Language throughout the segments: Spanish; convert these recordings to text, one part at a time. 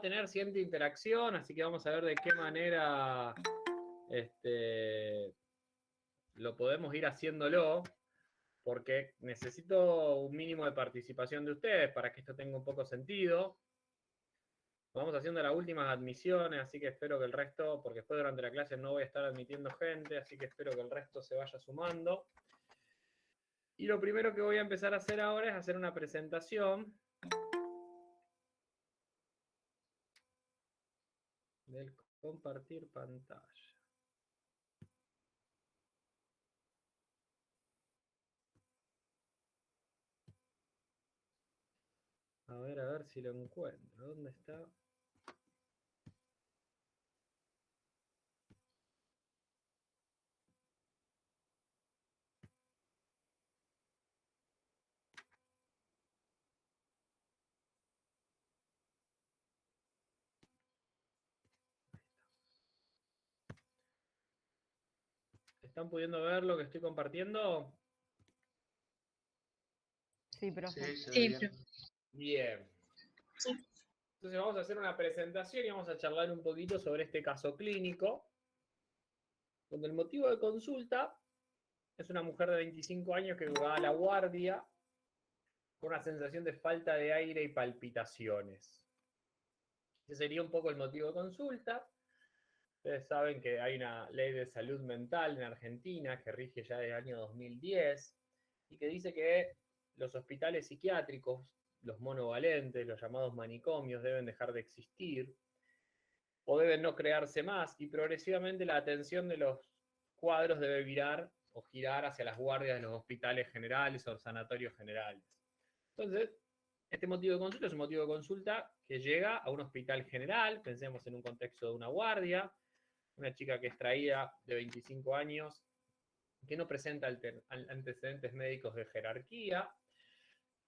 tener cierta interacción, así que vamos a ver de qué manera lo podemos ir haciéndolo, porque necesito un mínimo de participación de ustedes para que esto tenga un poco sentido. Vamos haciendo las últimas admisiones, así que espero que el resto, porque después durante la clase no voy a estar admitiendo gente, así que espero que el resto se vaya sumando. Y lo primero que voy a empezar a hacer ahora es hacer una presentación del compartir pantalla. A ver si lo encuentro. ¿Dónde está? ¿Están pudiendo ver lo que estoy compartiendo? Sí, profe. Sí, Sí, Bien. sí. Entonces vamos a hacer una presentación y vamos a charlar un poquito sobre este caso clínico, donde el motivo de consulta es una mujer de 25 años que jugaba a la guardia con una sensación de falta de aire y palpitaciones. Ese sería un poco el motivo de consulta. Ustedes saben que hay una ley de salud mental en Argentina que rige ya desde el año 2010 y que dice que los hospitales psiquiátricos, los monovalentes, los llamados manicomios, deben dejar de existir o deben no crearse más, y progresivamente la atención de los cuadros debe virar o girar hacia las guardias de los hospitales generales o sanatorios generales. Entonces, este motivo de consulta es un motivo de consulta que llega a un hospital general, pensemos en un contexto de una guardia, una chica que es traída de 25 años, que no presenta antecedentes médicos de jerarquía,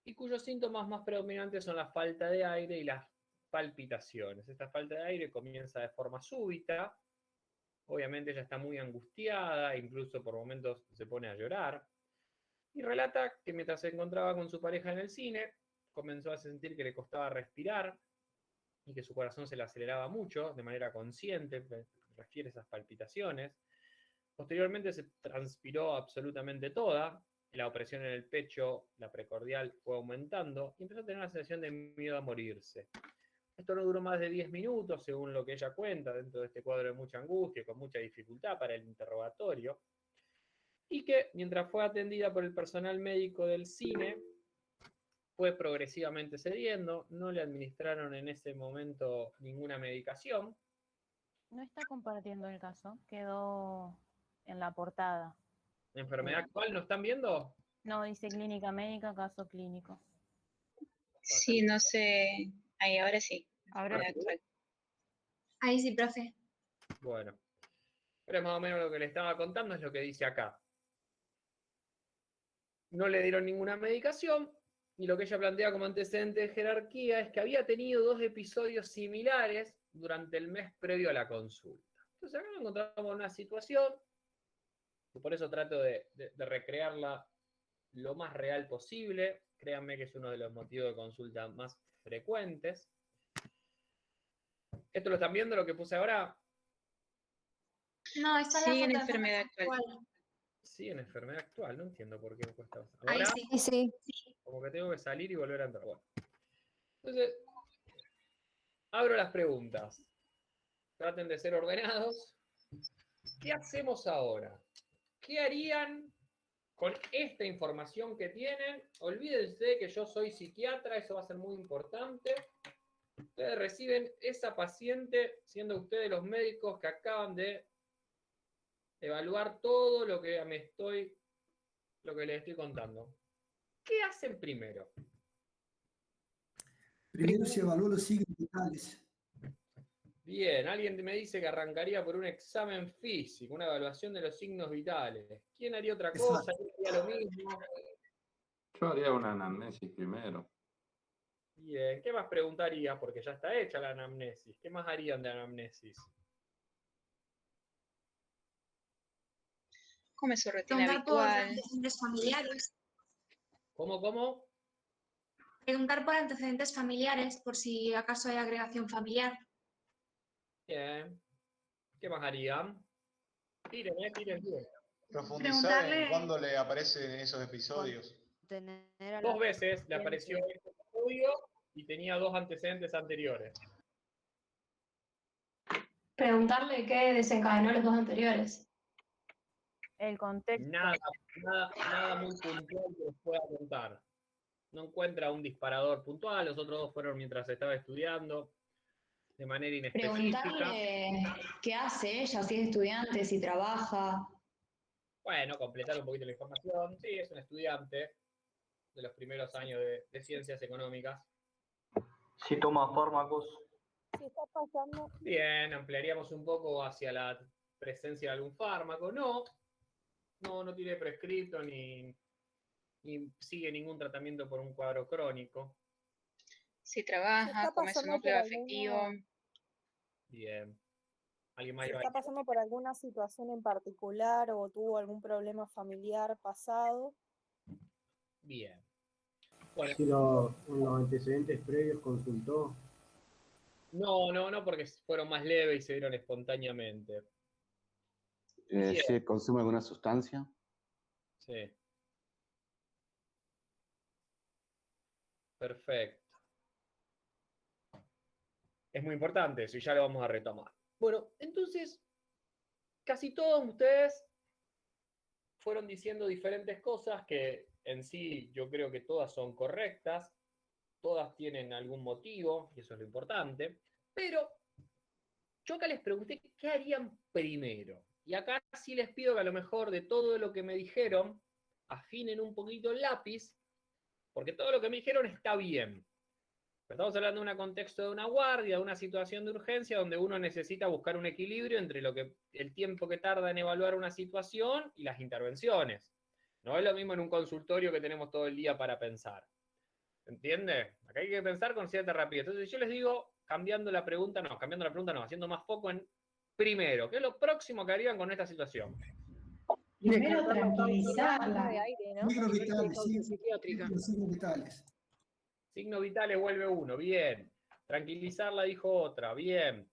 y cuyos síntomas más predominantes son la falta de aire y las palpitaciones. Esta falta de aire comienza de forma súbita, obviamente ella está muy angustiada, incluso por momentos se pone a llorar, y relata que mientras se encontraba con su pareja en el cine, comenzó a sentir que le costaba respirar y que su corazón se le aceleraba mucho, de manera consciente, refiere esas palpitaciones. Posteriormente se transpiró absolutamente toda, la opresión en el pecho, la precordial, fue aumentando y empezó a tener una sensación de miedo a morirse. Esto no duró más de 10 minutos, según lo que ella cuenta, dentro de este cuadro de mucha angustia, con mucha dificultad para el interrogatorio, y que mientras fue atendida por el personal médico del cine, fue progresivamente cediendo, no le administraron en ese momento ninguna medicación. No está compartiendo el caso, quedó en la portada. ¿Enfermedad actual no están viendo? No, dice clínica médica, caso clínico. Sí, no sé. Ahí, ahora sí. Ahora sí. Actual. Ahí sí, profe. Bueno, pero más o menos lo que le estaba contando es lo que dice acá. No le dieron ninguna medicación, y lo que ella plantea como antecedente de jerarquía es que había tenido 2 episodios similares durante el mes previo a la consulta. Entonces acá nos encontramos en una situación, y por eso trato de recrearla lo más real posible. Créanme que es uno de los motivos de consulta más frecuentes. ¿Esto lo están viendo, lo que puse ahora? No, esa Sí, es en la enfermedad actual. Sí, en enfermedad actual, no entiendo por qué me cuesta. Ahí Ahora, sí. Sí. como que tengo que salir y volver a entrar. Bueno. Entonces, abro las preguntas. Traten de ser ordenados. ¿Qué hacemos ahora? ¿Qué harían con esta información que tienen? Olvídense que yo soy psiquiatra, eso va a ser muy importante. Ustedes reciben esa paciente siendo ustedes los médicos que acaban de evaluar todo lo que les estoy contando. ¿Qué hacen primero? Primero se evalúan los signos vitales. Bien, alguien me dice que arrancaría por un examen físico, una evaluación de los signos vitales. ¿Quién haría otra cosa? ¿Quién haría lo mismo? Yo haría una anamnesis primero. Bien, ¿qué más preguntaría? Porque ya está hecha la anamnesis. ¿Qué más harían de anamnesis? ¿Cómo es su rutina Preguntar por habitual? antecedentes familiares. ¿Cómo? Preguntar por antecedentes familiares, por si acaso hay agregación familiar. Bien. ¿Qué más harían? Tiren, tiren. Profundizar Preguntarle- en cuándo le aparecen esos episodios. Tener a 2 la veces le apareció este estudio y tenía 2 antecedentes anteriores. Preguntarle qué desencadenó los 2 anteriores. El contexto. Nada muy puntual que les pueda contar. No encuentra un disparador puntual, los otros 2 fueron mientras estaba estudiando, de manera inespecífica. Preguntarle qué hace ella, si es estudiante, si trabaja. Bueno, completar un poquito la información. Sí, es un estudiante de los primeros años de ciencias económicas. Si toma fármacos. Si está pasando, Bien, ampliaríamos un poco hacia la presencia de algún fármaco. No tiene prescrito ni sigue ningún tratamiento por un cuadro crónico. Si si trabaja, está come su pasando por núcleo afectivo. alguna, Bien. ¿Alguien más si iba a está pasando por alguna situación en particular o tuvo algún problema familiar pasado, Bien. Bueno, Si en los antecedentes previos consultó. no, porque fueron más leves y se dieron espontáneamente. Si consume alguna sustancia. Sí. Perfecto. Es muy importante eso y ya lo vamos a retomar. Bueno, entonces, casi todos ustedes fueron diciendo diferentes cosas que en sí yo creo que todas son correctas, todas tienen algún motivo, y eso es lo importante, pero yo acá les pregunté qué harían primero. Y acá sí les pido que a lo mejor de todo lo que me dijeron, afinen un poquito el lápiz, porque todo lo que me dijeron está bien. Pero estamos hablando de un contexto de una guardia, de una situación de urgencia, donde uno necesita buscar un equilibrio entre el tiempo que tarda en evaluar una situación y las intervenciones. No es lo mismo en un consultorio que tenemos todo el día para pensar. ¿Entiende? Acá hay que pensar con cierta rapidez. Entonces yo les digo, cambiando la pregunta no, haciendo más foco en primero, ¿qué es lo próximo que harían con esta situación? Primero tranquilizarla. de aire, ¿no? Signos vitales, sí, psiquiátrica. signos vitales. Signos vitales vuelve uno, bien. Tranquilizarla dijo otra, bien.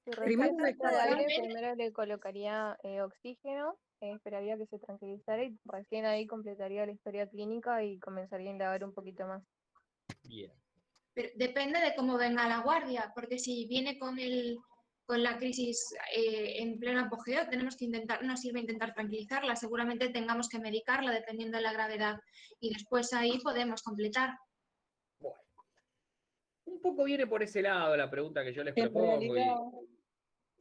Si Primero rescata de aire, descartar- primero le colocaría oxígeno, esperaría que se tranquilizara y recién ahí completaría la historia clínica y comenzaría a indagar un poquito más. Bien. Pero depende de cómo venga la guardia, porque si viene con la crisis en pleno apogeo, tenemos que no sirve intentar tranquilizarla, seguramente tengamos que medicarla dependiendo de la gravedad y después ahí podemos completar. Bueno. Un poco viene por ese lado la pregunta que yo les En propongo. realidad,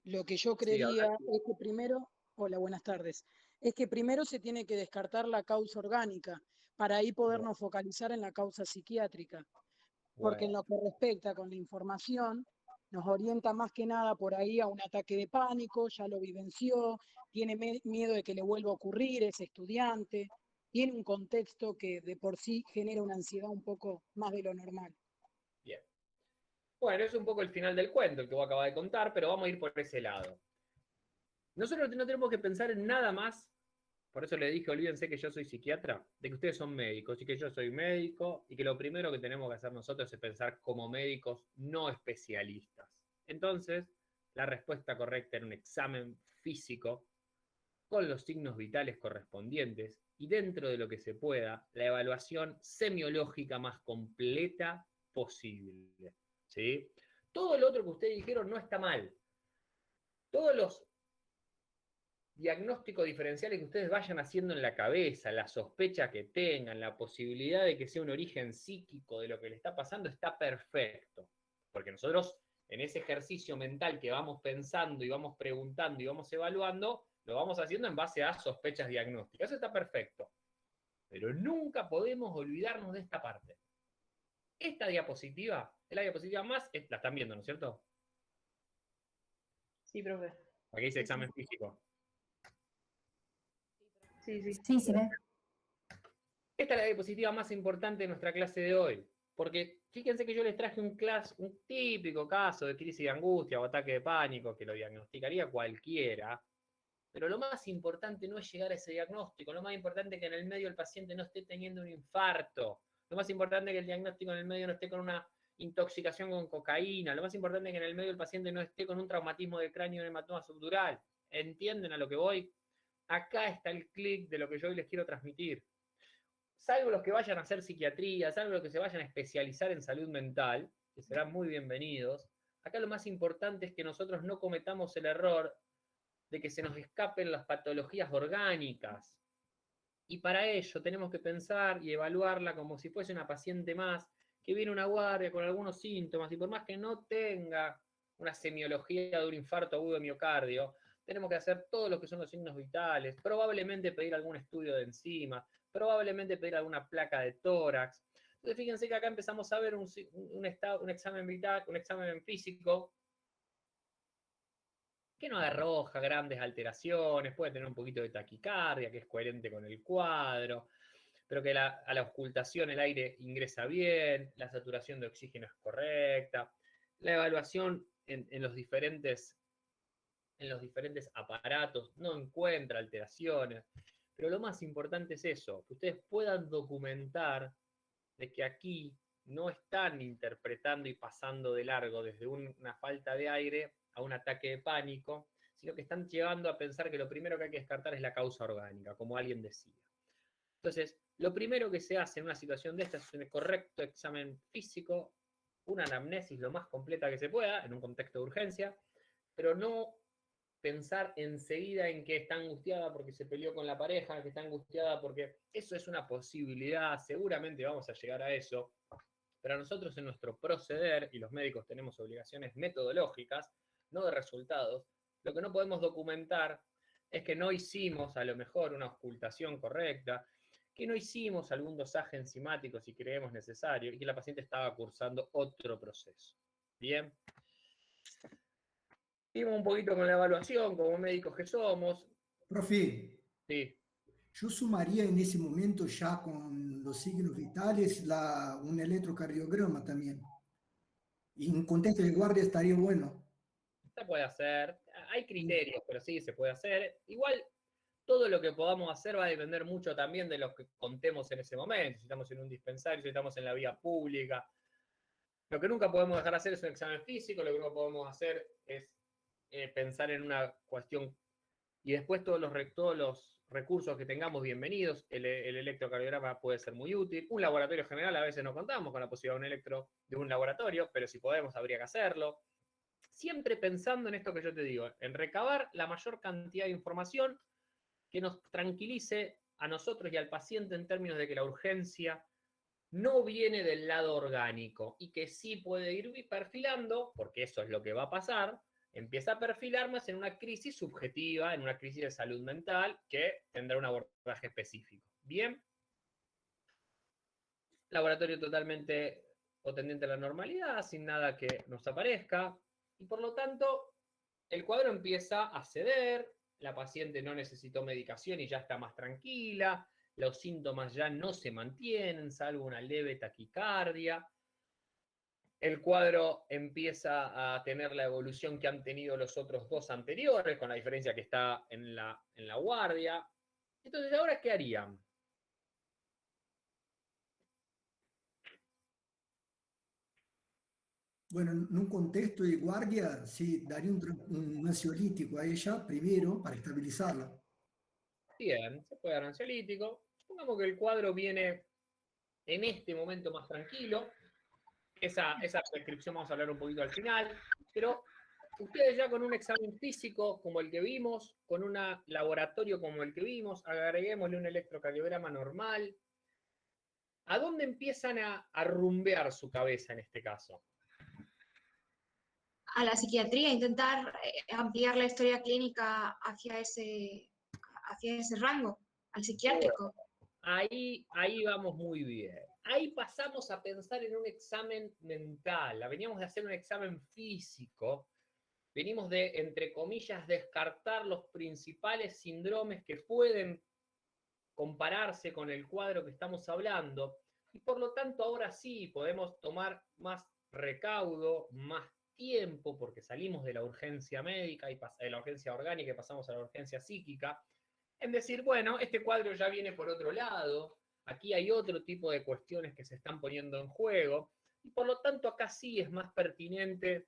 lo que yo Sí, creería ahora es que primero, hola, buenas tardes, es que primero se tiene que descartar la causa orgánica para ahí podernos focalizar en la causa psiquiátrica, porque en Bueno, lo que respecta con la información, nos orienta más que nada por ahí a un ataque de pánico, ya lo vivenció, tiene miedo de que le vuelva a ocurrir, es estudiante, tiene un contexto que de por sí genera una ansiedad un poco más de lo normal. bien. Bueno, es un poco el final del cuento, el que vos acabas de contar, pero vamos a ir por ese lado. Nosotros no tenemos que pensar en nada más, por eso le dije, olvídense que yo soy psiquiatra, de que ustedes son médicos y que yo soy médico, y que lo primero que tenemos que hacer nosotros es pensar como médicos no especialistas. Entonces, la respuesta correcta era un examen físico con los signos vitales correspondientes y dentro de lo que se pueda, la evaluación semiológica más completa posible. ¿Sí? Todo lo otro que ustedes dijeron no está mal. Todos los diagnósticos diferenciales que ustedes vayan haciendo en la cabeza, la sospecha que tengan, la posibilidad de que sea un origen psíquico de lo que le está pasando, está perfecto. Porque nosotros, en ese ejercicio mental que vamos pensando y vamos preguntando y vamos evaluando, lo vamos haciendo en base a sospechas diagnósticas. Eso está perfecto. Pero nunca podemos olvidarnos de esta parte. Esta diapositiva es la diapositiva más... La están viendo, ¿no es cierto? Sí, profe. Aquí dice examen físico. Sí, se ve. Esta es la diapositiva más importante de nuestra clase de hoy. Porque fíjense que yo les traje un típico caso de crisis de angustia o ataque de pánico que lo diagnosticaría cualquiera. Pero lo más importante no es llegar a ese diagnóstico. Lo más importante es que en el medio el paciente no esté teniendo un infarto. Lo más importante es que el diagnóstico en el medio no esté con una intoxicación con cocaína. Lo más importante es que en el medio el paciente no esté con un traumatismo de cráneo o un hematoma subdural. ¿Entienden a lo que voy? Acá está el clic de lo que yo hoy les quiero transmitir. Salvo los que vayan a hacer psiquiatría, salvo los que se vayan a especializar en salud mental, que serán muy bienvenidos, acá lo más importante es que nosotros no cometamos el error de que se nos escapen las patologías orgánicas. Y para ello tenemos que pensar y evaluarla como si fuese una paciente más que viene a una guardia con algunos síntomas, y por más que no tenga una semiología de un infarto agudo de miocardio, tenemos que hacer todo lo que son los signos vitales, probablemente pedir algún estudio de enzimas, probablemente pedir alguna placa de tórax. Entonces fíjense que acá empezamos a ver un examen vital, un examen físico que no arroja grandes alteraciones, puede tener un poquito de taquicardia, que es coherente con el cuadro, pero que a la auscultación el aire ingresa bien, la saturación de oxígeno es correcta, la evaluación en los diferentes aparatos no encuentra alteraciones, pero lo más importante es eso, que ustedes puedan documentar de que aquí no están interpretando y pasando de largo desde una falta de aire a un ataque de pánico, sino que están llegando a pensar que lo primero que hay que descartar es la causa orgánica, como alguien decía. Entonces, lo primero que se hace en una situación de esta es un correcto examen físico, una anamnesis lo más completa que se pueda, en un contexto de urgencia, pero no pensar enseguida en que está angustiada porque se peleó con la pareja, que está angustiada porque eso es una posibilidad, seguramente vamos a llegar a eso, pero nosotros en nuestro proceder, y los médicos tenemos obligaciones metodológicas, no de resultados, lo que no podemos documentar es que no hicimos a lo mejor una auscultación correcta, que no hicimos algún dosaje enzimático si creemos necesario, y que la paciente estaba cursando otro proceso. Bien. Seguimos un poquito con la evaluación, como médicos que somos. Profe, Sí. yo sumaría en ese momento ya con los signos vitales un electrocardiograma también. Y en contexto de guardia estaría bueno. Se puede hacer, hay criterios, pero sí, se puede hacer. Igual, todo lo que podamos hacer va a depender mucho también de lo que contemos en ese momento. Si estamos en un dispensario, si estamos en la vía pública. Lo que nunca podemos dejar de hacer es un examen físico, lo que no podemos hacer es pensar en una cuestión, y después todos los recursos que tengamos bienvenidos. El electrocardiograma puede ser muy útil. Un laboratorio general, a veces no contamos con la posibilidad de un electro de un laboratorio, pero si podemos habría que hacerlo. Siempre pensando en esto que yo te digo, en recabar la mayor cantidad de información que nos tranquilice a nosotros y al paciente en términos de que la urgencia no viene del lado orgánico y que sí puede ir perfilando, porque eso es lo que va a pasar, empieza a perfilar más en una crisis subjetiva, en una crisis de salud mental que tendrá un abordaje específico. Bien. Laboratorio totalmente o tendiente a la normalidad, sin nada que nos aparezca, y por lo tanto el cuadro empieza a ceder, la paciente no necesitó medicación y ya está más tranquila, los síntomas ya no se mantienen, salvo una leve taquicardia. El cuadro empieza a tener la evolución que han tenido los otros dos anteriores, con la diferencia que está en la guardia. Entonces, ¿ahora qué harían? Bueno, en un contexto de guardia, sí, daría un ansiolítico a ella primero para estabilizarla. Bien, se puede dar ansiolítico. Supongamos que el cuadro viene en este momento más tranquilo. Esa prescripción vamos a hablar un poquito al final, pero ustedes ya con un examen físico como el que vimos, con un laboratorio como el que vimos, agreguémosle un electrocardiograma normal. ¿A dónde empiezan a rumbear su cabeza en este caso? A la psiquiatría, intentar ampliar la historia clínica hacia ese rango, al psiquiátrico. Ahí vamos muy bien. Ahí pasamos a pensar en un examen mental. Veníamos de hacer un examen físico. Venimos de, entre comillas, descartar los principales síndromes que pueden compararse con el cuadro que estamos hablando. Y por lo tanto, ahora sí podemos tomar más recaudo, más tiempo, porque salimos de la urgencia médica y de la urgencia orgánica y pasamos a la urgencia psíquica, en decir, bueno, este cuadro ya viene por otro lado, Aquí hay otro tipo de cuestiones que se están poniendo en juego, y por lo tanto acá sí es más pertinente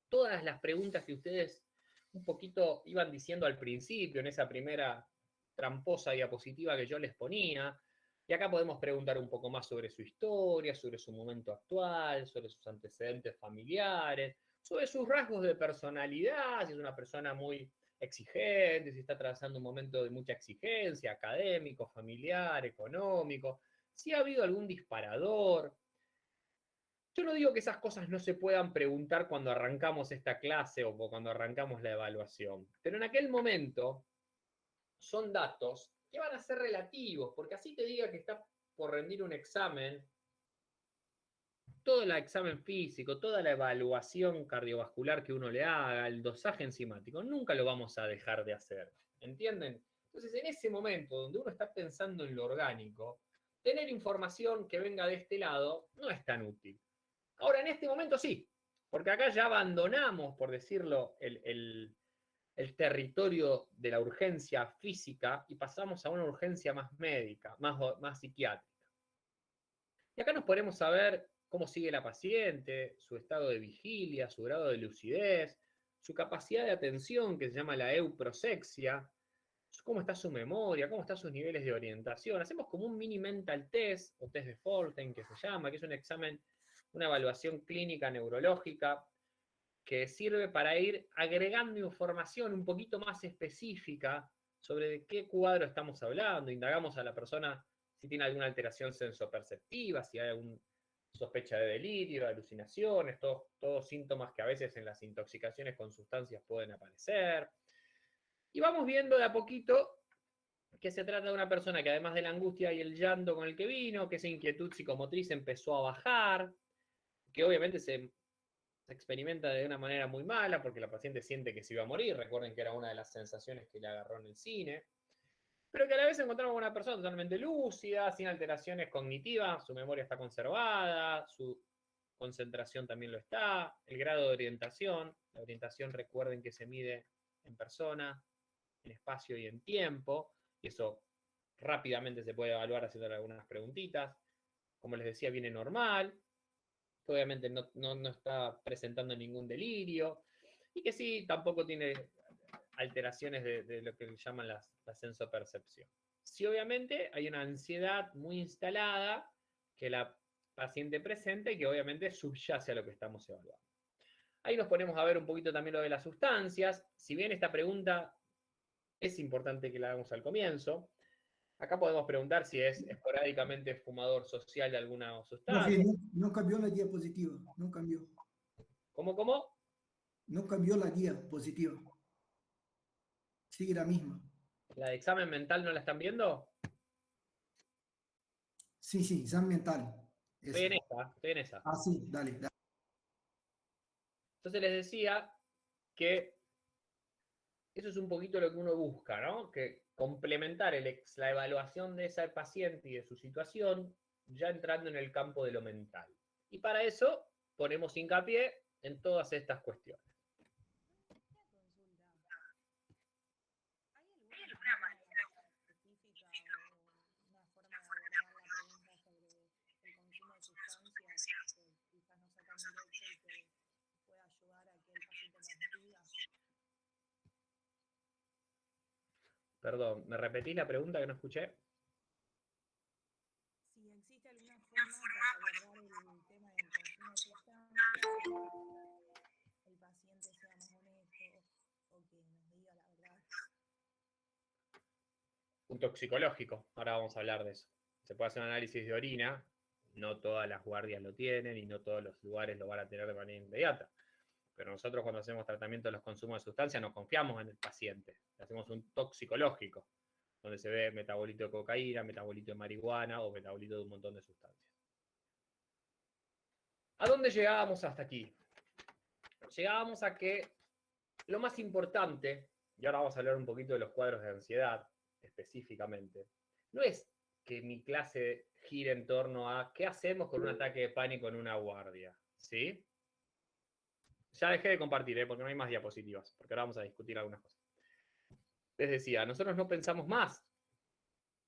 todas las preguntas que ustedes un poquito iban diciendo al principio, en esa primera tramposa diapositiva que yo les ponía. Y acá podemos preguntar un poco más sobre su historia, sobre su momento actual, sobre sus antecedentes familiares, sobre sus rasgos de personalidad, si es una persona muy exigente, si está atravesando un momento de mucha exigencia, académico, familiar, económico, si ha habido algún disparador. Yo no digo que esas cosas no se puedan preguntar cuando arrancamos esta clase o cuando arrancamos la evaluación, pero en aquel momento son datos que van a ser relativos, porque así te diga que está por rendir un examen, todo el examen físico, toda la evaluación cardiovascular que uno le haga, el dosaje enzimático, nunca lo vamos a dejar de hacer, ¿entienden? Entonces, en ese momento donde uno está pensando en lo orgánico, tener información que venga de este lado no es tan útil. Ahora, en este momento sí, porque acá ya abandonamos, por decirlo, el territorio de la urgencia física y pasamos a una urgencia más médica, más psiquiátrica. Y acá nos ponemos a ver cómo sigue la paciente, su estado de vigilia, su grado de lucidez, su capacidad de atención, que se llama la euprosexia, cómo está su memoria, cómo están sus niveles de orientación. Hacemos como un mini mental test, o test de Folten, que se llama, que es un examen, una evaluación clínica neurológica, que sirve para ir agregando información un poquito más específica sobre de qué cuadro estamos hablando. Indagamos a la persona si tiene alguna alteración sensoperceptiva, si hay alguna sospecha de delirio, de alucinaciones, todos síntomas que a veces en las intoxicaciones con sustancias pueden aparecer. Y vamos viendo de a poquito que se trata de una persona que además de la angustia y el llanto con el que vino, que esa inquietud psicomotriz empezó a bajar, que obviamente se experimenta de una manera muy mala porque la paciente siente que se iba a morir. Recuerden que era una de las sensaciones que le agarró en el cine. Pero que a la vez encontramos con una persona totalmente lúcida, sin alteraciones cognitivas, su memoria está conservada, su concentración también lo está, el grado de orientación, la orientación recuerden que se mide en persona, en espacio y en tiempo, y eso rápidamente se puede evaluar haciendo algunas preguntitas. Como les decía, viene normal, que obviamente no está presentando ningún delirio, y que sí, tampoco tiene alteraciones de lo que llaman la sensopercepción. Sí, obviamente hay una ansiedad muy instalada que la paciente presenta y que obviamente subyace a lo que estamos evaluando. Ahí nos ponemos a ver un poquito también lo de las sustancias. Si bien esta pregunta es importante que la hagamos al comienzo, acá podemos preguntar si es esporádicamente fumador social de alguna sustancia. No cambió la diapositiva, no cambió. ¿Cómo? No cambió la diapositiva. Sigue la misma. ¿La de examen mental no la están viendo? Sí, examen mental. Estoy en esa. Ah, sí, dale. Entonces les decía que eso es un poquito lo que uno busca, ¿no? Que complementar la evaluación de ese paciente y de su situación, ya entrando en el campo de lo mental. Y para eso ponemos hincapié en todas estas cuestiones. Perdón, ¿me repetís la pregunta que no escuché? Si existe alguna forma para abordar el tema del consumo de sustancias, el paciente sea más honesto o que nos diga la verdad. Un toxicológico, ahora vamos a hablar de eso. Se puede hacer un análisis de orina, no todas las guardias lo tienen y no todos los lugares lo van a tener de manera inmediata. Pero nosotros cuando hacemos tratamiento de los consumos de sustancias nos confiamos en el paciente. Hacemos un toxicológico, donde se ve metabolito de cocaína, metabolito de marihuana o metabolito de un montón de sustancias. ¿A dónde llegábamos hasta aquí? Llegábamos a que lo más importante, y ahora vamos a hablar un poquito de los cuadros de ansiedad específicamente, no es que mi clase gire en torno a qué hacemos con un ataque de pánico en una guardia, ¿sí? Ya dejé de compartir, porque no hay más diapositivas, porque ahora vamos a discutir algunas cosas. Les decía, nosotros no pensamos más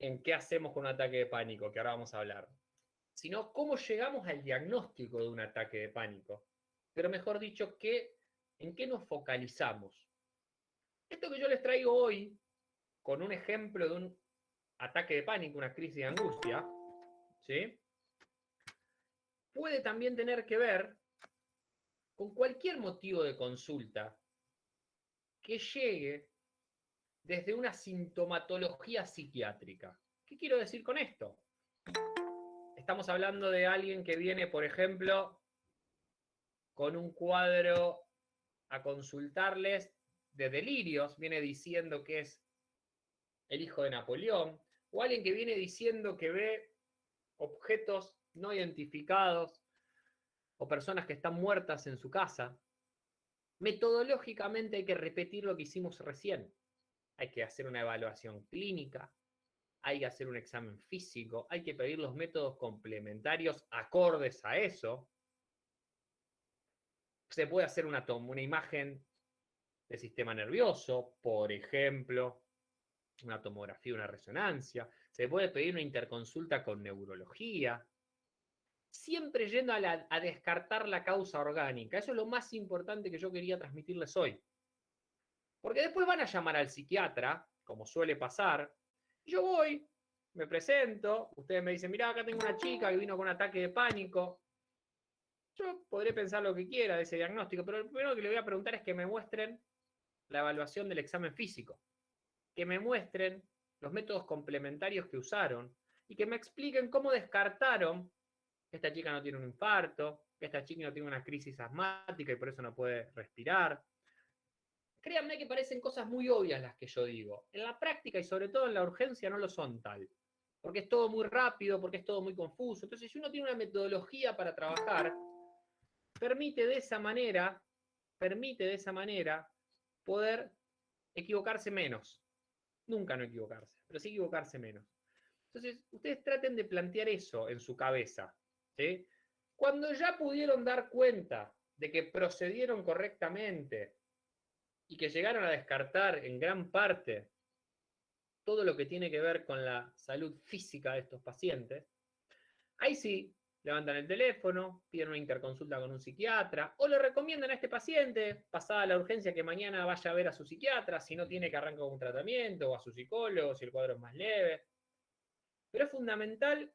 en qué hacemos con un ataque de pánico, que ahora vamos a hablar, sino cómo llegamos al diagnóstico de un ataque de pánico. Pero mejor dicho, en qué nos focalizamos. Esto que yo les traigo hoy, con un ejemplo de un ataque de pánico, una crisis de angustia, ¿sí?, puede también tener que ver con cualquier motivo de consulta que llegue desde una sintomatología psiquiátrica. ¿Qué quiero decir con esto? Estamos hablando de alguien que viene, por ejemplo, con un cuadro a consultarles de delirios, viene diciendo que es el hijo de Napoleón, o alguien que viene diciendo que ve objetos no identificados o personas que están muertas en su casa. Metodológicamente hay que repetir lo que hicimos recién. Hay que hacer una evaluación clínica, hay que hacer un examen físico, hay que pedir los métodos complementarios acordes a eso. Se puede hacer una imagen del sistema nervioso, por ejemplo, una tomografía, una resonancia. Se puede pedir una interconsulta con neurología. Siempre yendo a descartar la causa orgánica. Eso es lo más importante que yo quería transmitirles hoy. Porque después van a llamar al psiquiatra, como suele pasar, y yo voy, me presento, ustedes me dicen, mirá, acá tengo una chica que vino con un ataque de pánico. Yo podré pensar lo que quiera de ese diagnóstico, pero lo primero que le voy a preguntar es que me muestren la evaluación del examen físico, que me muestren los métodos complementarios que usaron y que me expliquen cómo descartaron que esta chica no tiene un infarto, que esta chica no tiene una crisis asmática y por eso no puede respirar. Créanme que parecen cosas muy obvias las que yo digo. En la práctica y sobre todo en la urgencia no lo son tal. Porque es todo muy rápido, porque es todo muy confuso. Entonces, si uno tiene una metodología para trabajar, permite de esa manera poder equivocarse menos. Nunca no equivocarse, pero sí equivocarse menos. Entonces, ustedes traten de plantear eso en su cabeza, ¿sí? Cuando ya pudieron dar cuenta de que procedieron correctamente y que llegaron a descartar en gran parte todo lo que tiene que ver con la salud física de estos pacientes, ahí sí, levantan el teléfono, piden una interconsulta con un psiquiatra, o le recomiendan a este paciente, pasada la urgencia, que mañana vaya a ver a su psiquiatra, si no tiene que arrancar con un tratamiento, o a su psicólogo, si el cuadro es más leve. Pero es fundamental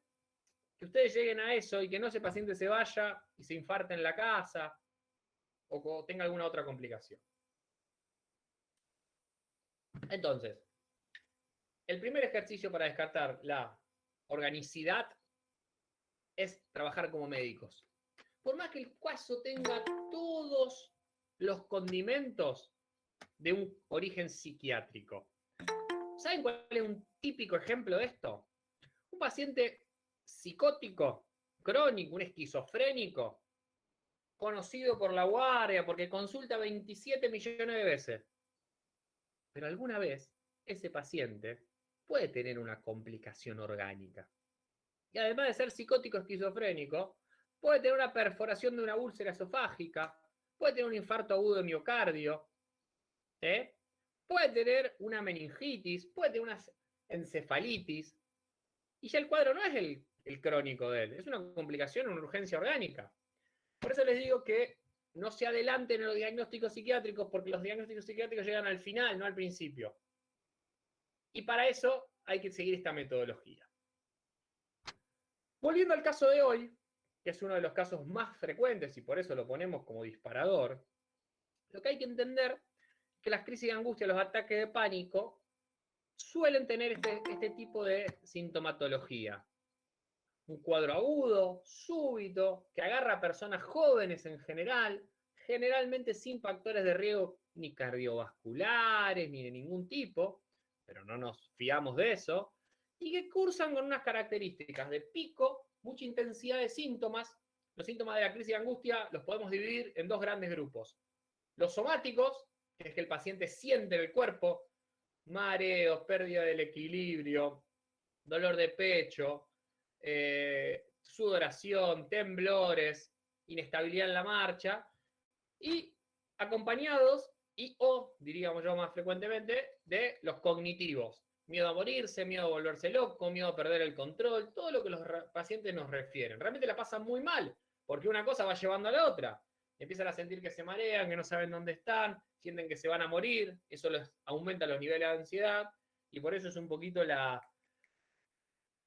que ustedes lleguen a eso y que no ese paciente se vaya y se infarte en la casa, o tenga alguna otra complicación. Entonces, el primer ejercicio para descartar la organicidad es trabajar como médicos. Por más que el caso tenga todos los condimentos de un origen psiquiátrico. ¿Saben cuál es un típico ejemplo de esto? Un paciente psicótico, crónico, un esquizofrénico, conocido por la guardia, porque consulta 27 millones de veces. Pero alguna vez ese paciente puede tener una complicación orgánica. Y además de ser psicótico esquizofrénico, puede tener una perforación de una úlcera esofágica, puede tener un infarto agudo de miocardio, puede tener una meningitis, puede tener una encefalitis, y ya el cuadro no es el crónico de él, es una complicación, una urgencia orgánica. Por eso les digo que no se adelanten en los diagnósticos psiquiátricos, porque los diagnósticos psiquiátricos llegan al final, no al principio. Y para eso hay que seguir esta metodología. Volviendo al caso de hoy, que es uno de los casos más frecuentes y por eso lo ponemos como disparador, lo que hay que entender es que las crisis de angustia, los ataques de pánico, suelen tener este tipo de sintomatología. Un cuadro agudo, súbito, que agarra a personas jóvenes en general, generalmente sin factores de riesgo ni cardiovasculares ni de ningún tipo, pero no nos fiamos de eso, y que cursan con unas características de pico, mucha intensidad de síntomas. Los síntomas de la crisis de angustia los podemos dividir en dos grandes grupos. Los somáticos, que es que el paciente siente en el cuerpo mareos, pérdida del equilibrio, dolor de pecho, sudoración, temblores, inestabilidad en la marcha, y acompañados, o diríamos yo más frecuentemente, de los cognitivos, Miedo a morirse, miedo a volverse loco, miedo a perder el control, todo lo que los pacientes nos refieren. Realmente la pasan muy mal, porque una cosa va llevando a la otra. Empiezan a sentir que se marean, que no saben dónde están, sienten que se van a morir, eso les aumenta los niveles de ansiedad, y por eso es un poquito la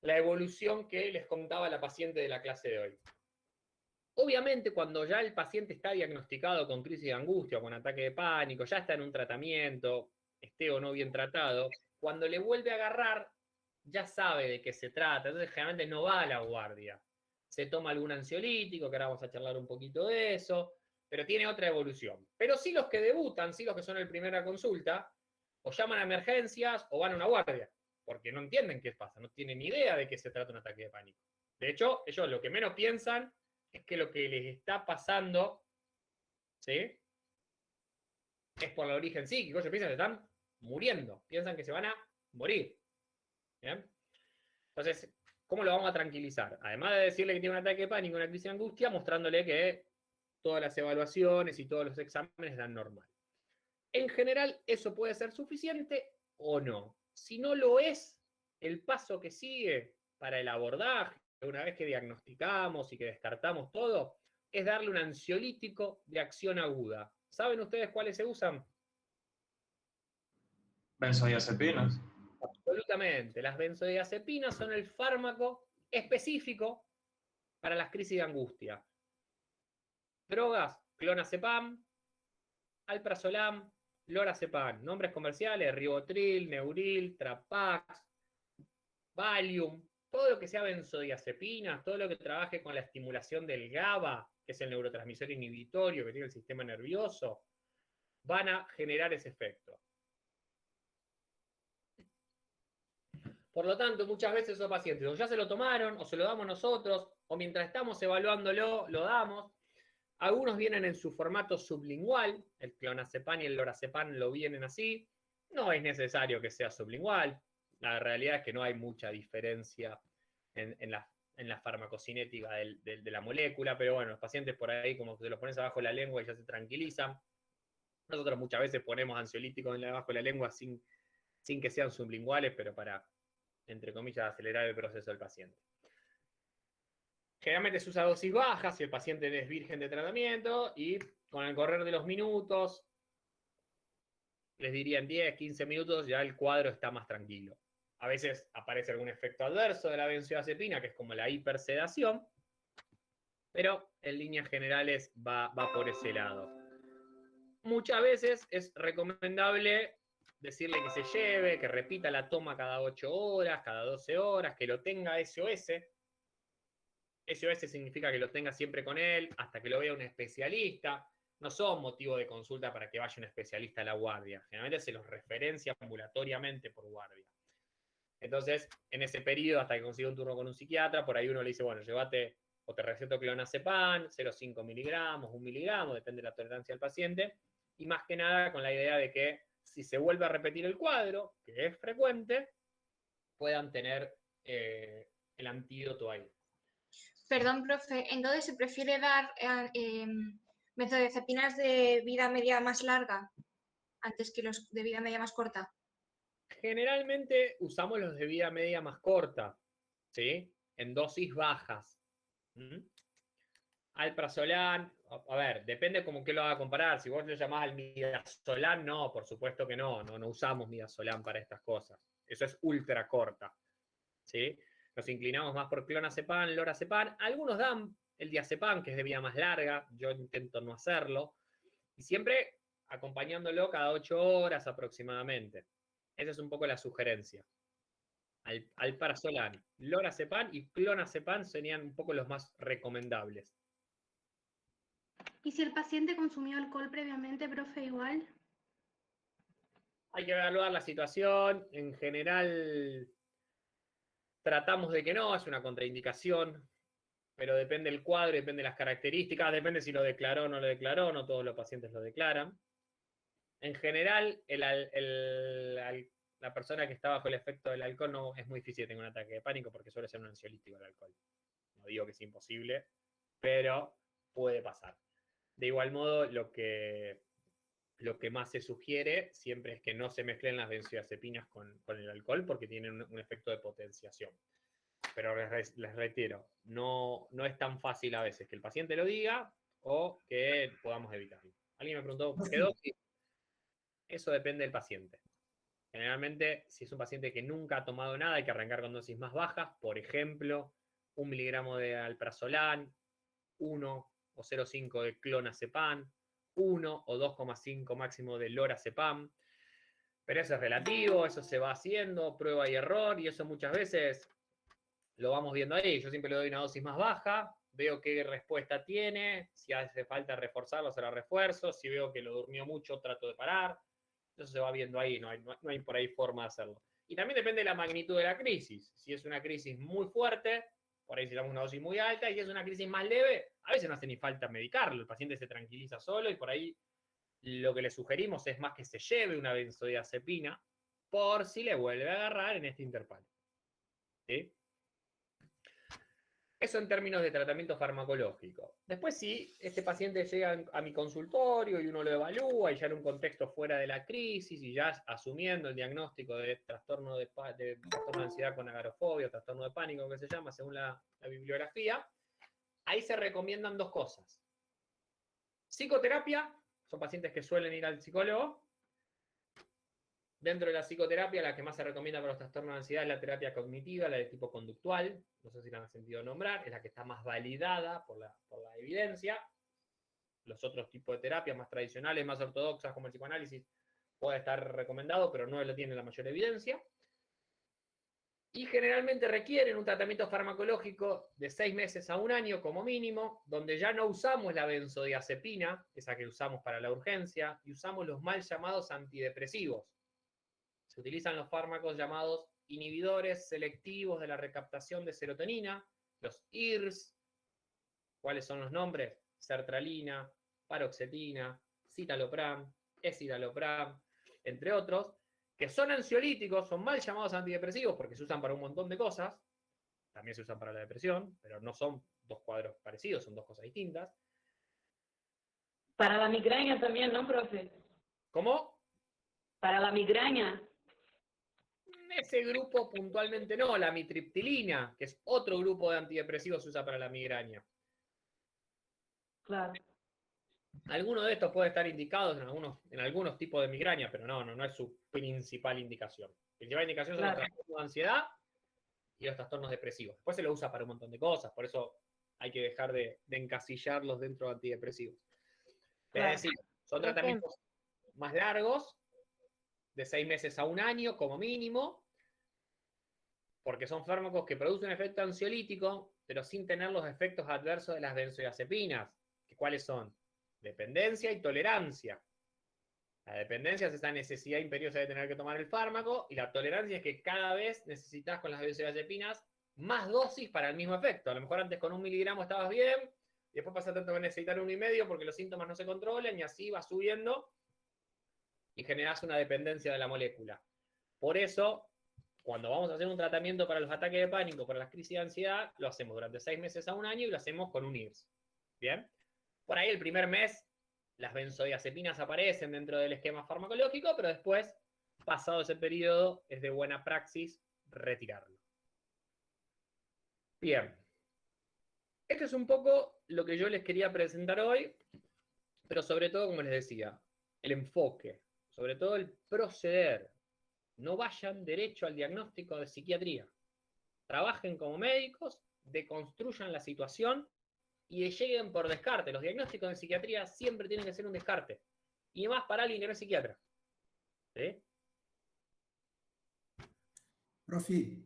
evolución que les contaba la paciente de la clase de hoy. Obviamente, cuando ya el paciente está diagnosticado con crisis de angustia o con ataque de pánico, ya está en un tratamiento, esté o no bien tratado, cuando le vuelve a agarrar, ya sabe de qué se trata, entonces generalmente no va a la guardia. Se toma algún ansiolítico, que ahora vamos a charlar un poquito de eso, pero tiene otra evolución. Pero sí los que debutan, sí los que son el primera consulta, o llaman a emergencias o van a una guardia, porque no entienden qué pasa, no tienen ni idea de qué se trata un ataque de pánico. De hecho, ellos lo que menos piensan es que lo que les está pasando, ¿sí?, es por el origen psíquico. Ellos piensan que están muriendo, piensan que se van a morir. ¿Bien? Entonces, ¿cómo lo vamos a tranquilizar? Además de decirle que tiene un ataque de pánico, una crisis de angustia, mostrándole que todas las evaluaciones y todos los exámenes dan normal. En general, eso puede ser suficiente o no. Si no lo es, el paso que sigue para el abordaje, una vez que diagnosticamos y que descartamos todo, es darle un ansiolítico de acción aguda. ¿Saben ustedes cuáles se usan? Benzodiazepinas. Absolutamente. Las benzodiazepinas son el fármaco específico para las crisis de angustia. Drogas, clonazepam, alprazolam, lorazepam. Nombres comerciales, Rivotril, Neuril, Trapax, Valium. Todo lo que sea benzodiazepinas, todo lo que trabaje con la estimulación del GABA, que es el neurotransmisor inhibitorio que tiene el sistema nervioso, van a generar ese efecto. Por lo tanto, muchas veces esos pacientes o ya se lo tomaron, o se lo damos nosotros, o mientras estamos evaluándolo, lo damos. Algunos vienen en su formato sublingual, el clonazepam y el lorazepam lo vienen así. No es necesario que sea sublingual. La realidad es que no hay mucha diferencia en la farmacocinética de la molécula, pero bueno, los pacientes por ahí como que se los pones abajo de la lengua y ya se tranquilizan. Nosotros muchas veces ponemos ansiolíticos abajo de la lengua sin que sean sublinguales, pero para, entre comillas, acelerar el proceso del paciente. Generalmente se usa dosis bajas si el paciente es virgen de tratamiento, y con el correr de los minutos, les diría en 10, 15 minutos, ya el cuadro está más tranquilo. A veces aparece algún efecto adverso de la benzodiazepina, que es como la hipersedación, pero en líneas generales va por ese lado. Muchas veces es recomendable decirle que se lleve, que repita la toma cada 8 horas, cada 12 horas, que lo tenga SOS. SOS significa que lo tenga siempre con él, hasta que lo vea un especialista. No son motivo de consulta para que vaya un especialista a la guardia. Generalmente se los referencia ambulatoriamente por guardia. Entonces, en ese periodo, hasta que consiga un turno con un psiquiatra, por ahí uno le dice, bueno, llévate, o te receto clonazepam, 0,5 miligramos, 1 miligramo, depende de la tolerancia del paciente, y más que nada con la idea de que si se vuelve a repetir el cuadro, que es frecuente, puedan tener el antídoto ahí. Perdón, profe, entonces se prefiere dar benzodiazepinas de vida media más larga antes que los de vida media más corta. Generalmente usamos los de vida media más corta, ¿sí? En dosis bajas. Alprazolam, a ver, depende como que lo haga comparar. Si vos lo llamás al midazolam, no, por supuesto que no usamos midazolam para estas cosas. Eso es ultra corta, ¿sí? Nos inclinamos más por clonazepam, lorazepam. Algunos dan el diazepam, que es de vida más larga. Yo intento no hacerlo. Y siempre acompañándolo cada 8 horas aproximadamente. Esa es un poco la sugerencia. Alprazolam, lorazepam y clonazepam serían un poco los más recomendables. ¿Y si el paciente consumió alcohol previamente, profe, igual? Hay que evaluar la situación. En general, tratamos de que no, es una contraindicación, pero depende del cuadro, depende de las características, depende si lo declaró o no lo declaró, no todos los pacientes lo declaran. En general, la persona que está bajo el efecto del alcohol no es muy difícil que tenga un ataque de pánico porque suele ser un ansiolítico el alcohol. No digo que es imposible, pero puede pasar. De igual modo, lo que lo que más se sugiere siempre es que no se mezclen las benzodiazepinas con el alcohol porque tienen un efecto de potenciación. Pero les reitero, no es tan fácil a veces que el paciente lo diga o que podamos evitarlo. Alguien me preguntó, ¿qué dosis? Eso depende del paciente. Generalmente, si es un paciente que nunca ha tomado nada, hay que arrancar con dosis más bajas. Por ejemplo, 1 miligramo de alprazolam, 1 o 0,5 de clonazepam, 1 o 2,5 máximo de lorazepam. Pero eso es relativo, eso se va haciendo, prueba y error, y eso muchas veces lo vamos viendo ahí. Yo siempre le doy una dosis más baja, veo qué respuesta tiene, si hace falta reforzarlo, se la refuerzo, si veo que lo durmió mucho, trato de parar. Eso se va viendo ahí, no hay por ahí forma de hacerlo. Y también depende de la magnitud de la crisis. Si es una crisis muy fuerte, por ahí necesitamos una dosis muy alta, y si es una crisis más leve, a veces no hace ni falta medicarlo, el paciente se tranquiliza solo, y por ahí lo que le sugerimos es más que se lleve una benzodiazepina por si le vuelve a agarrar en este intervalo. ¿Sí? Eso en términos de tratamiento farmacológico. Después, si este paciente llega a mi consultorio y uno lo evalúa y ya en un contexto fuera de la crisis y ya asumiendo el diagnóstico de trastorno de ansiedad con agorafobia, trastorno de pánico que se llama según la bibliografía, ahí se recomiendan 2 cosas. Psicoterapia, son pacientes que suelen ir al psicólogo. Dentro de la psicoterapia, la que más se recomienda para los trastornos de ansiedad es la terapia cognitiva, la de tipo conductual. No sé si la han sentido nombrar, es la que está más validada por la evidencia. Los otros tipos de terapias más tradicionales, más ortodoxas, como el psicoanálisis, puede estar recomendado, pero no lo tiene la mayor evidencia. Y generalmente requieren un tratamiento farmacológico de 6 meses a 1 año como mínimo, donde ya no usamos la benzodiazepina, esa que usamos para la urgencia, y usamos los mal llamados antidepresivos. Se utilizan los fármacos llamados inhibidores selectivos de la recaptación de serotonina, los IRS. ¿Cuáles son los nombres? Sertralina, paroxetina, citalopram, escitalopram, entre otros, que son ansiolíticos, son mal llamados antidepresivos porque se usan para un montón de cosas, también se usan para la depresión, pero no son 2 cuadros parecidos, son 2 cosas distintas. Para la migraña también, ¿no, profe? ¿Cómo? Para la migraña. Ese grupo puntualmente no, la amitriptilina, que es otro grupo de antidepresivos, se usa para la migraña. Claro. Alguno de estos puede estar indicados en algunos tipos de migraña, pero no es su principal indicación. La principal indicación son los trastornos de ansiedad y los trastornos depresivos. Después se lo usa para un montón de cosas, por eso hay que dejar de encasillarlos dentro de antidepresivos. Claro. Es decir, son tratamientos más largos, de 6 meses a 1 año como mínimo, porque son fármacos que producen un efecto ansiolítico, pero sin tener los efectos adversos de las benzodiazepinas. ¿Cuáles son? Dependencia y tolerancia. La dependencia es esa necesidad imperiosa de tener que tomar el fármaco, y la tolerancia es que cada vez necesitas con las benzodiazepinas más dosis para el mismo efecto. A lo mejor antes con 1 miligramo estabas bien, y después pasaste a necesitar 1,5 porque los síntomas no se controlan, y así va subiendo y generas una dependencia de la molécula. Por eso, cuando vamos a hacer un tratamiento para los ataques de pánico, para las crisis de ansiedad, lo hacemos durante 6 meses a 1 año y lo hacemos con un IRS. ¿Bien? Por ahí el primer mes las benzodiazepinas aparecen dentro del esquema farmacológico, pero después, pasado ese periodo, es de buena praxis retirarlo. Bien. Esto es un poco lo que yo les quería presentar hoy, pero sobre todo, como les decía, el enfoque, sobre todo el proceder. No vayan derecho al diagnóstico de psiquiatría. Trabajen como médicos, deconstruyan la situación y lleguen por descarte. Los diagnósticos de psiquiatría siempre tienen que ser un descarte. Y más para alguien que no es psiquiatra. ¿Sí? Profe,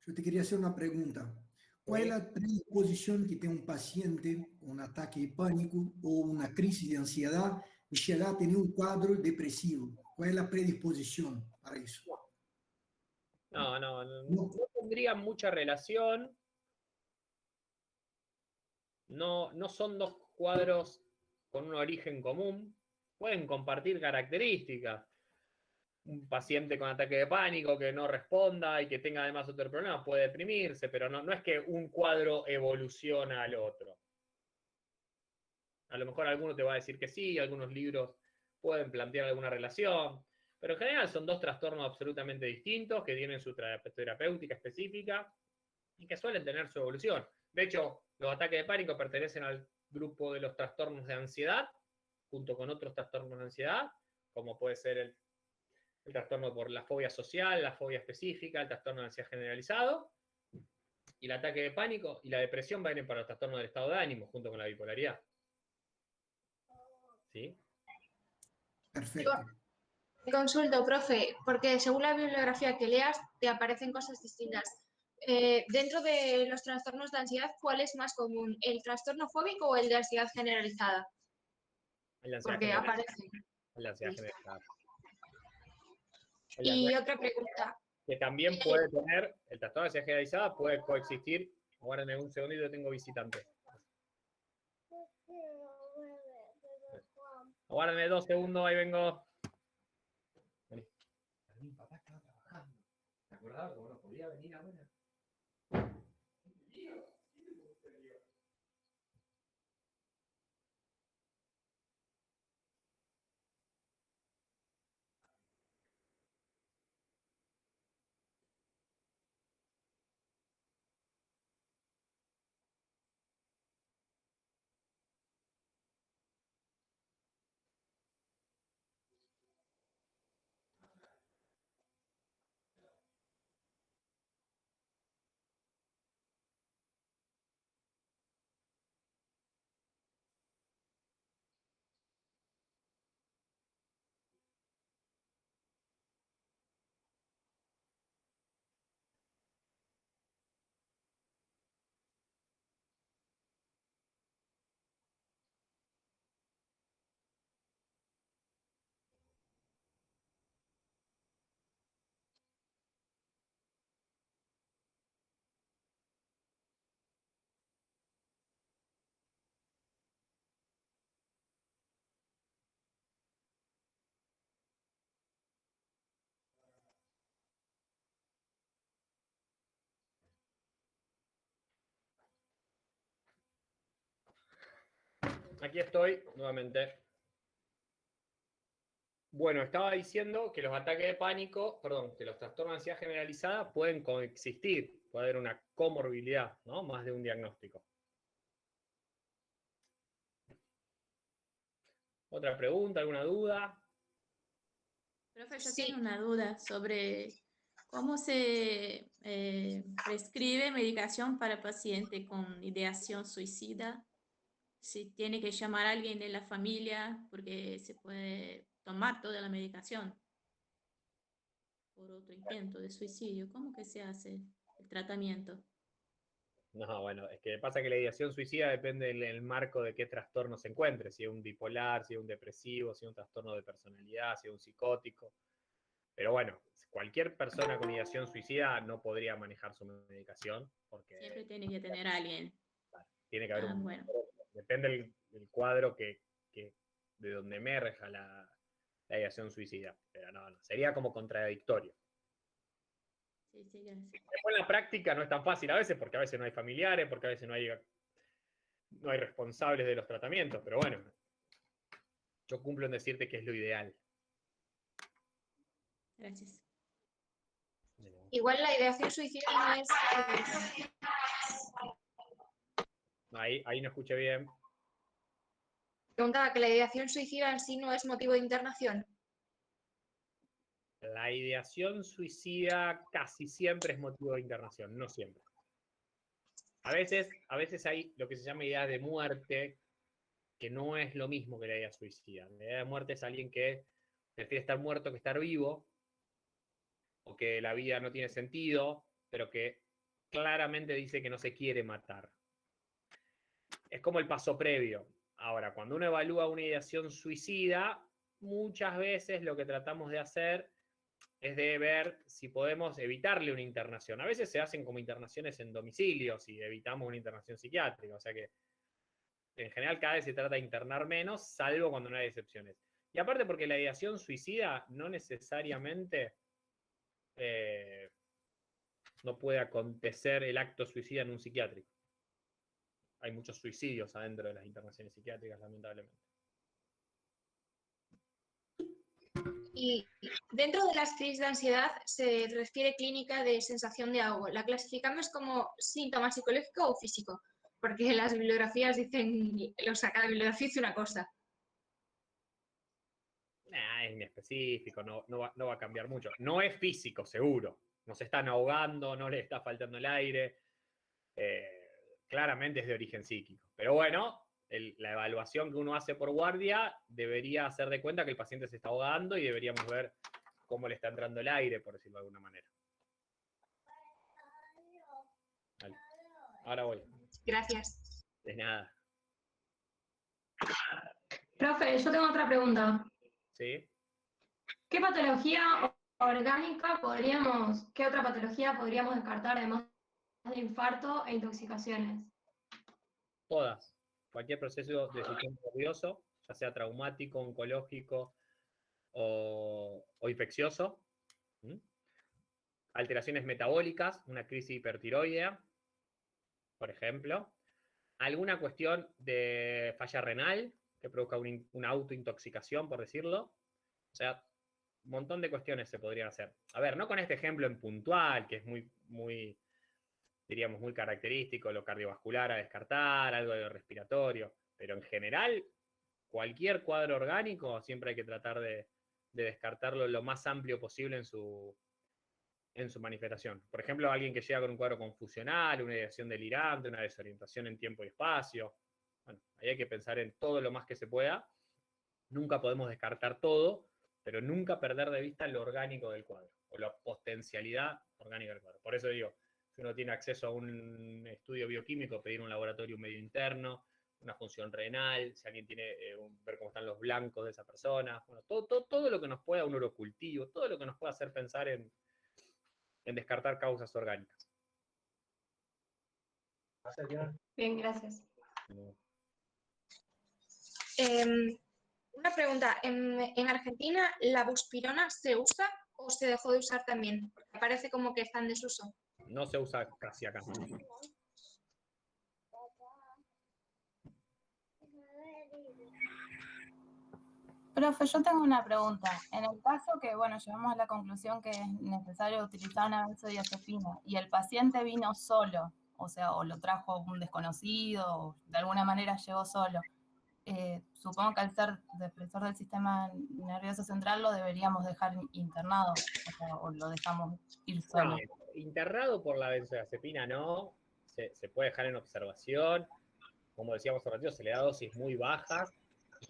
yo te quería hacer una pregunta. ¿Cuál es la predisposición que tiene un paciente con un ataque de pánico o una crisis de ansiedad y llegar a tener un cuadro depresivo? ¿Cuál es la predisposición para eso? No tendría mucha relación. No son 2 cuadros con un origen común. Pueden compartir características. Un paciente con ataque de pánico que no responda y que tenga además otro problema puede deprimirse, pero no es que un cuadro evoluciona al otro. A lo mejor alguno te va a decir que sí, algunos libros pueden plantear alguna relación, pero en general son dos trastornos absolutamente distintos que tienen su terapéutica específica y que suelen tener su evolución. De hecho, los ataques de pánico pertenecen al grupo de los trastornos de ansiedad, junto con otros trastornos de ansiedad, como puede ser el trastorno por la fobia social, la fobia específica, el trastorno de ansiedad generalizado, y el ataque de pánico y la depresión van para los trastornos del estado de ánimo, junto con la bipolaridad. ¿Sí? Perfecto. Consulto, profe, porque según la bibliografía que leas, te aparecen cosas distintas. Dentro de los trastornos de ansiedad, ¿cuál es más común? ¿El trastorno fóbico o el de ansiedad generalizada? El de ansiedad Porque generalizada. aparecen. El de ansiedad generalizada. Y otra pregunta. Que también puede tener, el trastorno de ansiedad generalizada puede coexistir. Aguárdenme un segundito, yo tengo visitante. Aguárdenme 2 segundos, ahí vengo. Vení. Mi papá estaba trabajando. ¿Te acordabas que no podía venir ahora? Aquí estoy nuevamente. Bueno, estaba diciendo que los ataques de pánico, perdón, que los trastornos de ansiedad generalizada pueden coexistir, puede haber una comorbilidad, ¿no? Más de un diagnóstico. ¿Otra pregunta, alguna duda? Profe, yo tengo una duda sobre cómo se prescribe medicación para paciente con ideación suicida. Si tiene que llamar a alguien de la familia porque se puede tomar toda la medicación por otro intento de suicidio. ¿Cómo que se hace el tratamiento? No, bueno, es que pasa que la ideación suicida depende del marco de qué trastorno se encuentre, si es un bipolar, si es un depresivo, si es un trastorno de personalidad, si es un psicótico. Pero bueno, cualquier persona con ideación suicida no podría manejar su medicación porque Siempre tiene que tener a alguien. tiene que haber un... Bueno. Depende del cuadro de donde emerja la ideación suicida. Pero no, sería como contradictorio. Sí, gracias. Después en la práctica no es tan fácil a veces, porque a veces no hay familiares, porque a veces no hay responsables de los tratamientos, pero bueno, yo cumplo en decirte que es lo ideal. Gracias. Igual la ideación suicida no es... Ahí no escuché bien. Preguntaba que la ideación suicida en sí no es motivo de internación. La ideación suicida casi siempre es motivo de internación, no siempre. A veces hay lo que se llama idea de muerte, que no es lo mismo que la idea suicida. La idea de muerte es alguien que prefiere estar muerto que estar vivo, o que la vida no tiene sentido, pero que claramente dice que no se quiere matar. Es como el paso previo. Ahora, cuando uno evalúa una ideación suicida, muchas veces lo que tratamos de hacer es de ver si podemos evitarle una internación. A veces se hacen como internaciones en domicilio, si evitamos una internación psiquiátrica. O sea que, en general, cada vez se trata de internar menos, salvo cuando no hay excepciones. Y aparte porque la ideación suicida no necesariamente no puede acontecer el acto suicida en un psiquiátrico. Hay muchos suicidios adentro de las internaciones psiquiátricas, lamentablemente. Y dentro de las crisis de ansiedad se refiere clínica de sensación de ahogo. ¿La clasificamos como síntoma psicológico o físico? Porque las bibliografías dicen, o sea, cada bibliografía dice una cosa. Es inespecífico, no va a cambiar mucho. No es físico, seguro. No se están ahogando, no le está faltando el aire. Claramente es de origen psíquico. Pero bueno, la evaluación que uno hace por guardia debería hacer de cuenta que el paciente se está ahogando y deberíamos ver cómo le está entrando el aire, por decirlo de alguna manera. Vale. Ahora voy. Gracias. De nada. Profe, yo tengo otra pregunta. ¿Sí? ¿Qué patología orgánica qué otra patología podríamos descartar además de infarto e intoxicaciones? Todas. Cualquier proceso de sistema nervioso, ya sea traumático, oncológico o infeccioso. Alteraciones metabólicas, una crisis hipertiroidea, por ejemplo. Alguna cuestión de falla renal que provoca una autointoxicación, por decirlo. O sea, un montón de cuestiones se podrían hacer. A ver, no con este ejemplo en puntual, que es muy, diríamos, muy característico, lo cardiovascular a descartar, algo de respiratorio, pero en general, cualquier cuadro orgánico siempre hay que tratar de descartarlo lo más amplio posible en su manifestación. Por ejemplo, alguien que llega con un cuadro confusional, una ideación delirante, una desorientación en tiempo y espacio. Bueno, ahí hay que pensar en todo lo más que se pueda. Nunca podemos descartar todo, pero nunca perder de vista lo orgánico del cuadro, o la potencialidad orgánica del cuadro. Por eso digo, si uno tiene acceso a un estudio bioquímico, pedir un laboratorio medio interno, una función renal, si alguien tiene ver cómo están los blancos de esa persona, bueno, todo lo que nos pueda, un urocultivo, todo lo que nos pueda hacer pensar en descartar causas orgánicas. Bien, gracias. Una pregunta, ¿en Argentina la buspirona se usa o se dejó de usar también? Porque parece como que está en desuso. No se usa casi acá. Profe, yo tengo una pregunta. En el caso que, bueno, llegamos a la conclusión que es necesario utilizar una benzodiazepina y el paciente vino solo, o sea, o lo trajo un desconocido, o de alguna manera llegó solo, supongo que al ser depresor del sistema nervioso central lo deberíamos dejar internado, o lo dejamos ir solo. No, internado por la benzodiazepina no, se puede dejar en observación. Como decíamos hace ratito, se le da dosis muy bajas.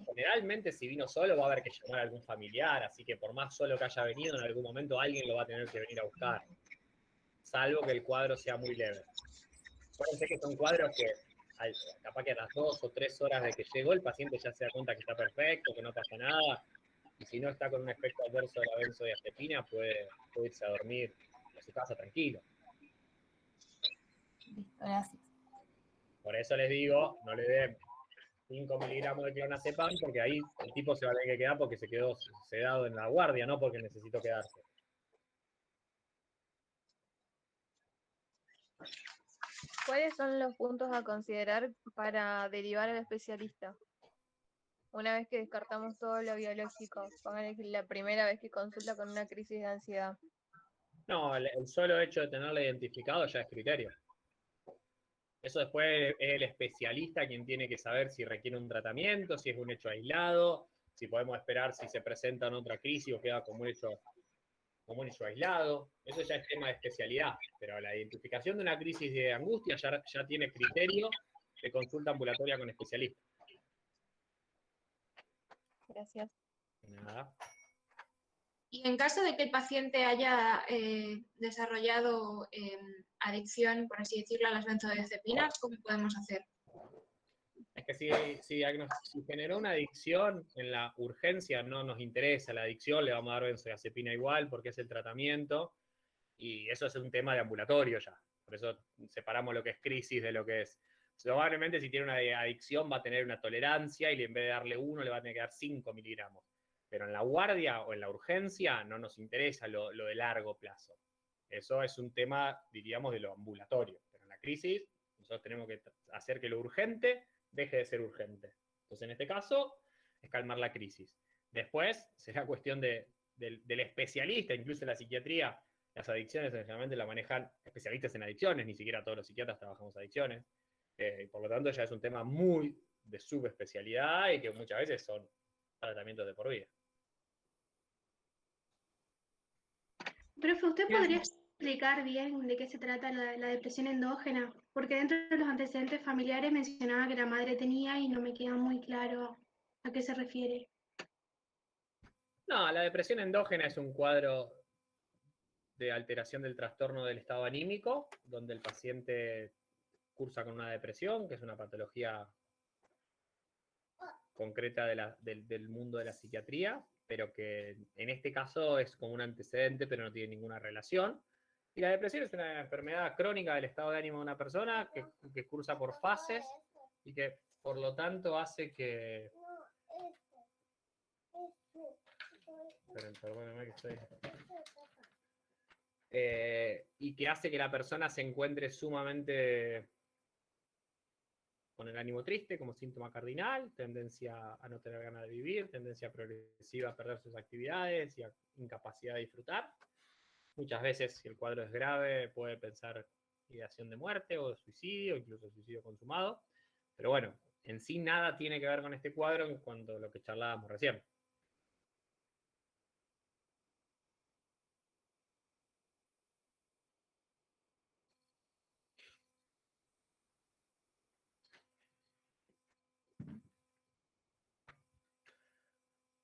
Generalmente, si vino solo, va a haber que llamar a algún familiar, así que por más solo que haya venido, en algún momento alguien lo va a tener que venir a buscar, salvo que el cuadro sea muy leve. Pueden ser que son cuadros que, capaz que a las 2 o 3 horas de que llegó, el paciente ya se da cuenta que está perfecto, que no pasa nada, y si no está con un efecto adverso de la benzodiazepina, puede irse a dormir a su casa tranquilo. Listo, gracias. Por eso les digo, no le den 5 miligramos de clonazepam, porque ahí el tipo se va a tener que quedar porque se quedó sedado en la guardia, no porque necesitó quedarse. ¿Cuáles son los puntos a considerar para derivar al especialista? Una vez que descartamos todo lo biológico, póngale que la primera vez que consulta con una crisis de ansiedad. No, el solo hecho de tenerlo identificado ya es criterio. Eso después es el especialista quien tiene que saber si requiere un tratamiento, si es un hecho aislado, si podemos esperar si se presenta en otra crisis o queda como un hecho aislado. Eso ya es tema de especialidad, pero la identificación de una crisis de angustia ya tiene criterio de consulta ambulatoria con especialista. Gracias. Nada. Y en caso de que el paciente haya desarrollado adicción, por así decirlo, a las benzodiazepinas, ¿cómo podemos hacer? Es que si generó una adicción en la urgencia, no nos interesa la adicción, le vamos a dar benzodiazepina igual porque es el tratamiento, y eso es un tema de ambulatorio ya. Por eso separamos lo que es crisis de lo que es. Probablemente si tiene una adicción va a tener una tolerancia y en vez de darle 1 le va a tener que dar 5 miligramos. Pero en la guardia o en la urgencia no nos interesa lo de largo plazo. Eso es un tema, diríamos, de lo ambulatorio. Pero en la crisis nosotros tenemos que hacer que lo urgente deje de ser urgente. Entonces, en este caso, es calmar la crisis. Después, será cuestión de del especialista, incluso en la psiquiatría, las adicciones generalmente las manejan especialistas en adicciones, ni siquiera todos los psiquiatras trabajamos adicciones, por lo tanto ya es un tema muy de subespecialidad y que muchas veces son tratamientos de por vida. Profe, ¿usted podría explicar bien de qué se trata la depresión endógena? Porque dentro de los antecedentes familiares mencionaba que la madre tenía y no me queda muy claro a qué se refiere. No, la depresión endógena es un cuadro de alteración del trastorno del estado anímico, donde el paciente cursa con una depresión, que es una patología concreta del mundo de la psiquiatría, pero que en este caso es como un antecedente, pero no tiene ninguna relación. Y la depresión es una enfermedad crónica del estado de ánimo de una persona que cursa por fases y que por lo tanto hace que... Perdóname que estoy... y que hace que la persona se encuentre sumamente con el ánimo triste como síntoma cardinal, tendencia a no tener ganas de vivir, tendencia progresiva a perder sus actividades y a incapacidad de disfrutar. Muchas veces, si el cuadro es grave, puede pensar ideación de muerte o de suicidio, incluso suicidio consumado. Pero bueno, en sí nada tiene que ver con este cuadro en cuanto a lo que charlábamos recién.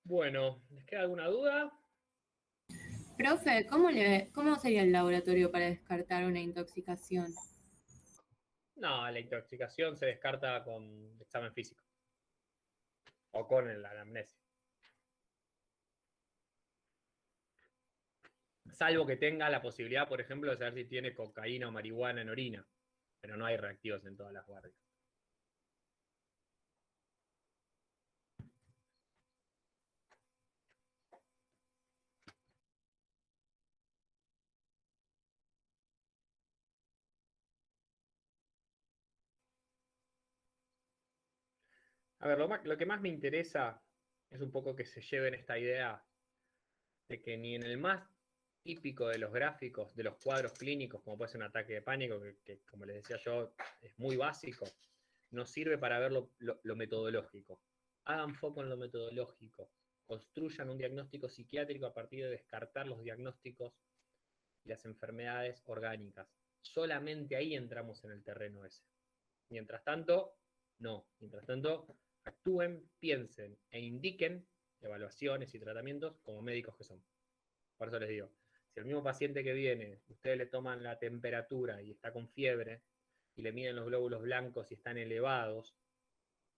Bueno, ¿les queda alguna duda? Profe, ¿cómo sería el laboratorio para descartar una intoxicación? No, la intoxicación se descarta con examen físico o con la anamnesia. Salvo que tenga la posibilidad, por ejemplo, de saber si tiene cocaína o marihuana en orina, pero no hay reactivos en todas las guardias. A ver, lo que más me interesa es un poco que se lleven esta idea de que ni en el más típico de los gráficos, de los cuadros clínicos, como puede ser un ataque de pánico, que como les decía yo, es muy básico, nos sirve para ver lo metodológico. Hagan foco en lo metodológico. Construyan un diagnóstico psiquiátrico a partir de descartar los diagnósticos y las enfermedades orgánicas. Solamente ahí entramos en el terreno ese. Mientras tanto, no. Mientras tanto, actúen, piensen e indiquen evaluaciones y tratamientos como médicos que son. Por eso les digo, si el mismo paciente que viene, ustedes le toman la temperatura y está con fiebre, y le miden los glóbulos blancos y están elevados,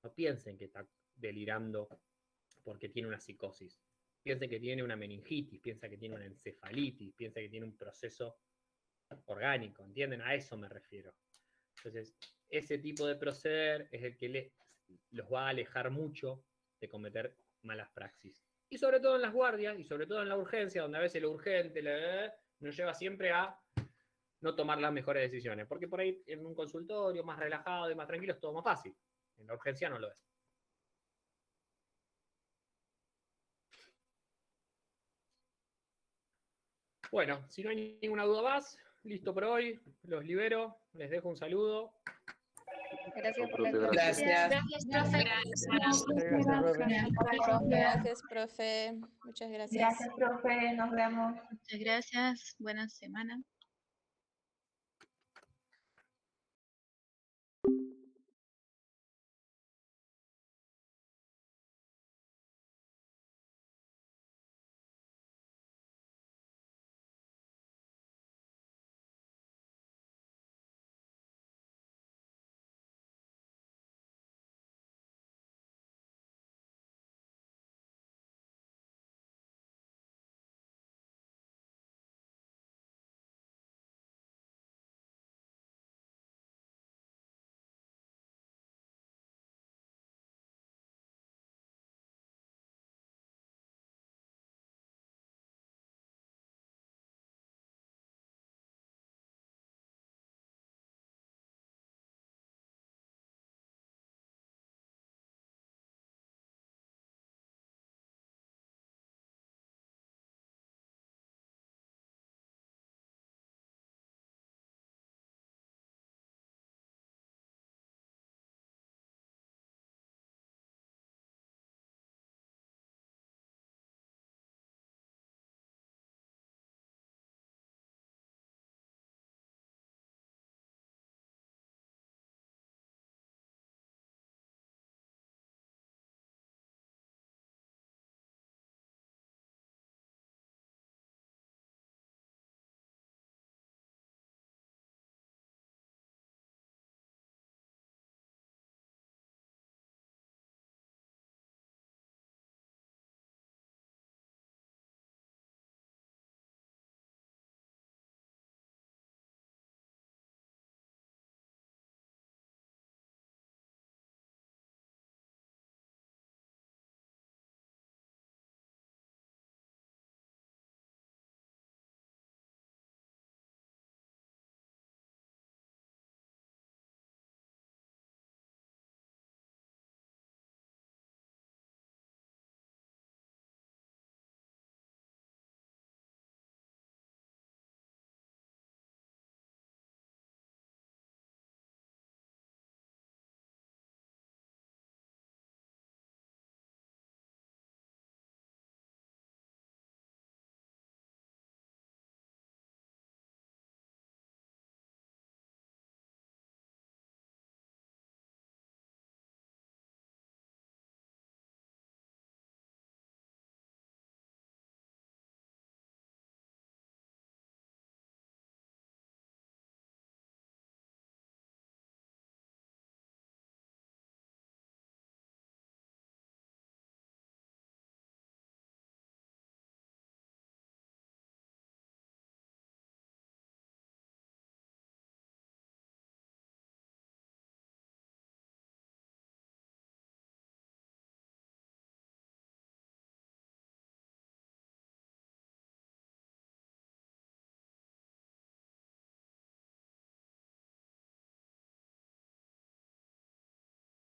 no piensen que está delirando porque tiene una psicosis. Piensen que tiene una meningitis, piensen que tiene una encefalitis, piensen que tiene un proceso orgánico, ¿entienden? A eso me refiero. Entonces, ese tipo de proceder es el que los va a alejar mucho de cometer malas praxis. Y sobre todo en las guardias, y sobre todo en la urgencia, donde a veces lo urgente nos lleva siempre a no tomar las mejores decisiones. Porque por ahí en un consultorio más relajado y más tranquilo es todo más fácil. En la urgencia no lo es. Bueno, si no hay ninguna duda más, listo por hoy. Los libero, les dejo un saludo. Gracias por la Gracias. Gracias, profe. Gracias, profe. Muchas gracias. Gracias, profe. Nos vemos. Muchas gracias. Buena semana.